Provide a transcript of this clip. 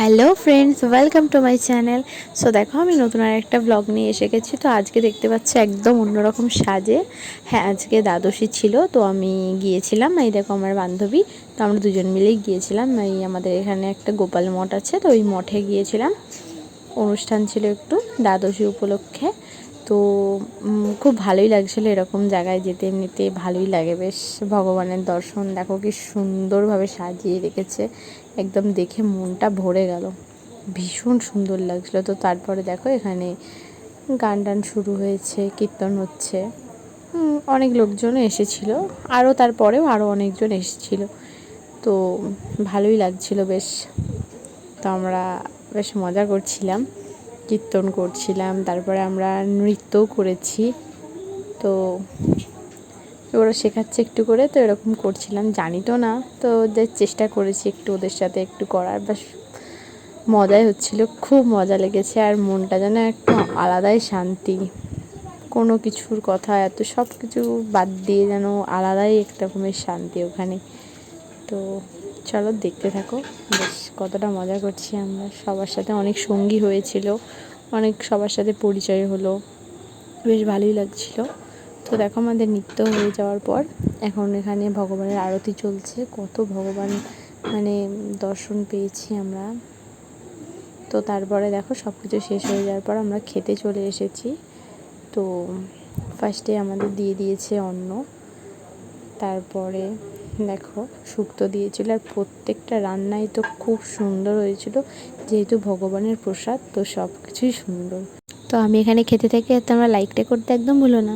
Hello friends, welcome to my channel. So দেখো, আমি নতুন আর একটা ব্লগ নিয়ে এসে গেছি। তো আজকে দেখতে পাচ্ছি একদম অন্যরকম সাজে। হ্যাঁ, আজকে দ্বাদশী ছিল, তো আমি গিয়েছিলাম। এই দেখো আমার বান্ধবী, তো আমরা দুজন মিলেই গিয়েছিলাম। এই আমাদের এখানে একটা গোপাল মঠ আছে, তো ওই মঠে গিয়েছিলাম। অনুষ্ঠান ছিল একটু দ্বাদশী উপলক্ষে। তো খুব ভালোই লাগছিলো এরকম জায়গায় যেতে। এমনিতে ভালোই লাগে বেশ। ভগবানের দর্শন দেখো কি সুন্দরভাবে সাজিয়ে রেখেছে, একদম দেখে মনটা ভরে গেল, ভীষণ সুন্দর লাগছিলো। তো তারপরে দেখো এখানে গান টান শুরু হয়েছে, কীর্তন হচ্ছে, অনেক লোকজন এসেছিলো। তারপরেও আরও অনেকজন এসেছিলো। তো ভালোই লাগছিলো বেশ। তো আমরা বেশ মজা করছিলাম, কীর্তন করছিলাম, তারপরে আমরা নৃত্যও করেছি। তো ওরা শেখাচ্ছে একটু করে, তো এরকম করছিলাম, জানি তো না, তো ওদের চেষ্টা করেছি একটু ওদের সাথে একটু করার। বেশ মজাই হচ্ছিলো, খুব মজা লেগেছে। আর মনটা যেন একটু আলাদাই শান্তি, কোনো কিছুর কথা এত সব কিছু বাদ দিয়ে যেন আলাদাই একটা রকমের শান্তি ওখানে। তো চলো দেখতে থাকো, বেশ কতটা মজা করছি আমরা। সবার সাথে অনেক সঙ্গী হয়েছিল, অনেক সবার সাথে পরিচয় হলো, বেশ ভালোই লাগছিল। তো দেখো আমাদের নৃত্য হয়ে যাওয়ার পর এখন এখানে ভগবানের আরতি চলছে। কত ভগবান মানে দর্শন পেয়েছি আমরা। তো তারপরে দেখো সব কিছু শেষ হয়ে যাওয়ার পর আমরা খেতে চলে এসেছি। তো ফার্স্টে আমাদের দিয়ে দিয়েছে অন্ন, তারপরে দেখো শুক্তো দিয়েছিল। আর প্রত্যেকটা রান্নাই তো খুব সুন্দর হয়েছিল, যেহেতু ভগবানের প্রসাদ, তো সব কিছুই সুন্দর। তো আমি এখানে খেতে থাকি, আর তোমরা লাইকটা করতে একদম ভুলো না।